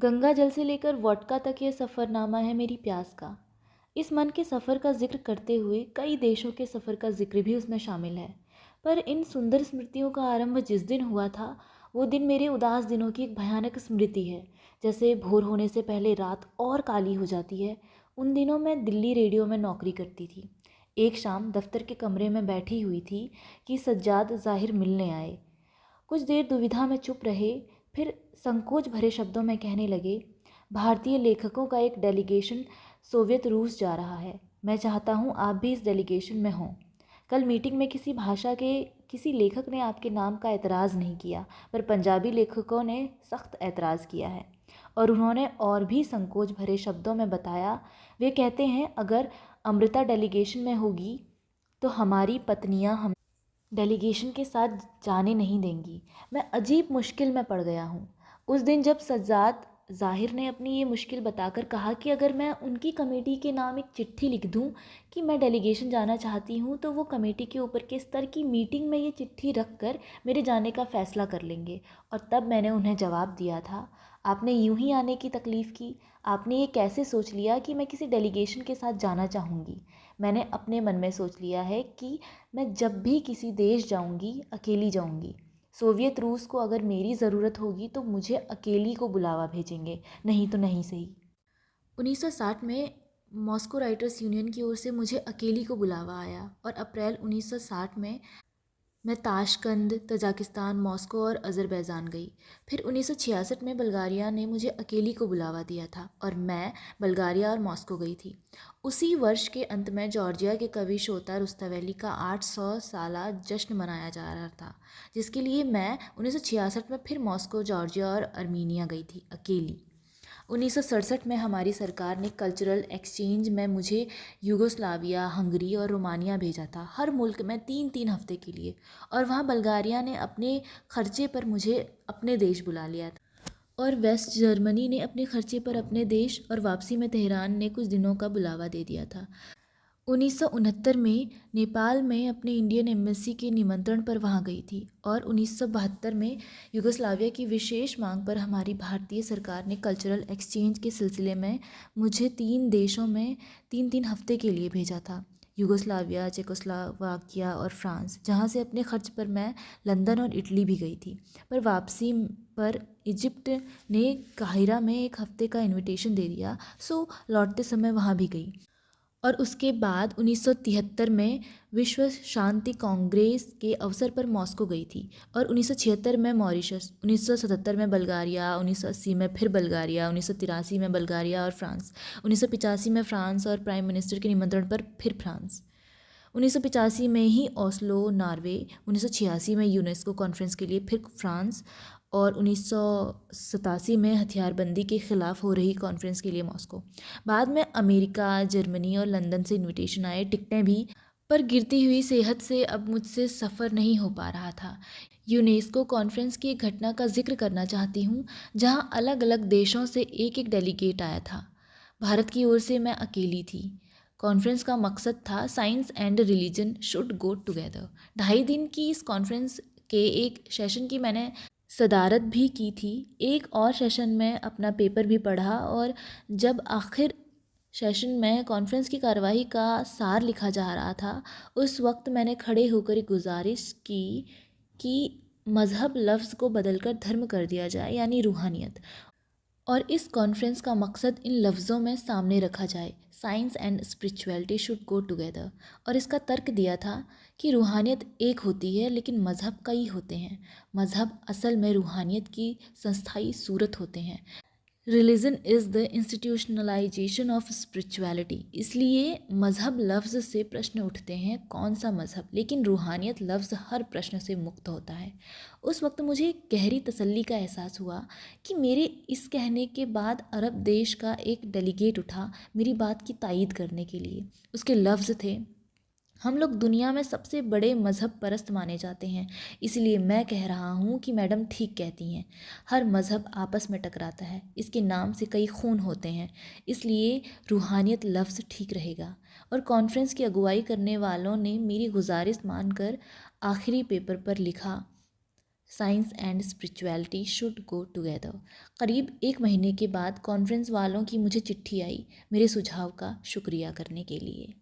गंगा जल से लेकर वोडका तक यह सफ़रनामा है मेरी प्यास का। इस मन के सफ़र का जिक्र करते हुए कई देशों के सफ़र का जिक्र भी उसमें शामिल है। पर इन सुंदर स्मृतियों का आरंभ जिस दिन हुआ था, वो दिन मेरे उदास दिनों की एक भयानक स्मृति है। जैसे भोर होने से पहले रात और काली हो जाती है। उन दिनों मैं दिल्ली रेडियो में नौकरी करती थी। एक शाम दफ्तर के कमरे में बैठी हुई थी कि सज्जाद ज़ाहिर मिलने आए। कुछ देर दुविधा में चुप रहे, फिर संकोच भरे शब्दों में कहने लगे, भारतीय लेखकों का एक डेलीगेशन सोवियत रूस जा रहा है। मैं चाहता हूँ आप भी इस डेलीगेशन में हों। कल मीटिंग में किसी भाषा के किसी लेखक ने आपके नाम का एतराज़ नहीं किया, पर पंजाबी लेखकों ने सख्त एतराज़ किया है। और उन्होंने और भी संकोच भरे शब्दों में बताया, वे कहते हैं अगर अमृता डेलीगेशन में होगी तो हमारी पत्नियां हम डेलीगेशन के साथ जाने नहीं देंगी। मैं अजीब मुश्किल में पड़ गया हूँ। उस दिन जब सज्जाद ज़ाहिर ने अपनी ये मुश्किल बताकर कहा कि अगर मैं उनकी कमेटी के नाम एक चिट्ठी लिख दूँ कि मैं डेलीगेशन जाना चाहती हूँ, तो वो कमेटी के ऊपर के स्तर की मीटिंग में ये चिट्ठी रख कर मेरे जाने का फ़ैसला कर लेंगे। और तब मैंने उन्हें जवाब दिया था, आपने यूं ही आने की तकलीफ़ की। आपने ये कैसे सोच लिया कि मैं किसी डेलीगेशन के साथ जाना चाहूँगी। मैंने अपने मन में सोच लिया है कि मैं जब भी किसी देश जाऊंगी अकेली जाऊंगी। सोवियत रूस को अगर मेरी ज़रूरत होगी तो मुझे अकेली को बुलावा भेजेंगे, नहीं तो नहीं सही। 1960 में मॉस्को राइटर्स यूनियन की ओर से मुझे अकेली को बुलावा आया और अप्रैल 1960 में मैं ताशकंद, तजाकिस्तान, मॉस्को और अज़रबैजान गई। फिर 1966 में बल्गारिया ने मुझे अकेली को बुलावा दिया था और मैं बल्गारिया और मॉस्को गई थी। उसी वर्ष के अंत में जॉर्जिया के कवि शोता रुस्तावेली का 800 साला जश्न मनाया जा रहा था, जिसके लिए मैं 1966 में फिर मॉस्को, जॉर्जिया और अर्मीनिया गई थी अकेली। 1967 में हमारी सरकार ने कल्चरल एक्सचेंज में मुझे यूगोस्लाविया, हंगरी और रोमानिया भेजा था, हर मुल्क में 3-3 हफ्ते के लिए। और वहाँ बल्गारिया ने अपने खर्चे पर मुझे अपने देश बुला लिया था और वेस्ट जर्मनी ने अपने खर्चे पर अपने देश, और वापसी में तेहरान ने कुछ दिनों का बुलावा दे दिया था। 1969 में नेपाल में अपने इंडियन एम्बेसी के निमंत्रण पर वहां गई थी और 1972 में युगोस्लाविया की विशेष मांग पर हमारी भारतीय सरकार ने कल्चरल एक्सचेंज के सिलसिले में मुझे 3 देशों में 3-3 हफ्ते के लिए भेजा था, युगोस्लाविया, चेकोस्लोवाकिया और फ्रांस, जहां से अपने खर्च पर मैं लंदन और इटली भी गई थी। पर वापसी पर इजिप्ट ने काहिरा में 1 हफ्ते का इनविटेशन दे दिया, सो लौटते समय वहां भी गई। और उसके बाद 1973 में विश्व शांति कांग्रेस के अवसर पर मॉस्को गई थी और 1976 में मॉरिशस, 1977 में बल्गारिया, 1980 में फिर बल्गारिया, 1983 में बल्गारिया और फ्रांस, 1985 में फ्रांस और प्राइम मिनिस्टर के निमंत्रण पर फिर फ्रांस, 1985 में ही ओस्लो, नॉर्वे, 1986 में यूनेस्को कॉन्फ्रेंस के लिए फिर फ्रांस और 1987 में हथियारबंदी के ख़िलाफ़ हो रही कॉन्फ्रेंस के लिए मॉस्को। बाद में अमेरिका, जर्मनी और लंदन से इनविटेशन आए, टिकटें भी, पर गिरती हुई सेहत से अब मुझसे सफ़र नहीं हो पा रहा था। यूनेस्को कॉन्फ्रेंस की एक घटना का जिक्र करना चाहती हूँ, जहाँ अलग अलग देशों से एक एक डेलीगेट आया था। भारत की ओर से मैं अकेली थी। कॉन्फ्रेंस का मकसद था science and religion should go together. 2.5 दिन की इस कॉन्फ्रेंस के एक सेशन की मैंने सदारत भी की थी। एक और सेशन में अपना पेपर भी पढ़ा और जब आखिर सेशन में कॉन्फ्रेंस की कार्यवाही का सार लिखा जा रहा था, उस वक्त मैंने खड़े होकर एक गुजारिश की कि मज़हब लफ्ज़ को बदलकर धर्म कर दिया जाए, यानी रूहानियत, और इस कॉन्फ्रेंस का मकसद इन लफ्ज़ों में सामने रखा जाए, science and spirituality should go together. और इसका तर्क दिया था कि रूहानियत एक होती है लेकिन मज़हब कई होते हैं। मज़हब असल में रूहानियत की संस्थाई सूरत होते हैं। Religion is the institutionalisation of spirituality. इसलिए मज़हब लफ्ज़ से प्रश्न उठते हैं कौन सा मज़हब, लेकिन रूहानियत लफ्ज़ हर प्रश्न से मुक्त होता है। उस वक्त मुझे गहरी तसल्ली का एहसास हुआ कि मेरे इस कहने के बाद अरब देश का एक डेलीगेट उठा मेरी बात की तायीद करने के लिए। उसके लफ्ज़ थे, हम लोग दुनिया में सबसे बड़े मज़हब परस्त माने जाते हैं, इसलिए मैं कह रहा हूँ कि मैडम ठीक कहती हैं। हर मज़हब आपस में टकराता है, इसके नाम से कई खून होते हैं, इसलिए रूहानियत लफ्ज़ ठीक रहेगा। और कॉन्फ्रेंस की अगुवाई करने वालों ने मेरी गुजारिश मानकर आखिरी पेपर पर लिखा, science and spirituality should go together. करीब 1 महीने के बाद कॉन्फ्रेंस वालों की मुझे चिट्ठी आई मेरे सुझाव का शुक्रिया करने के लिए।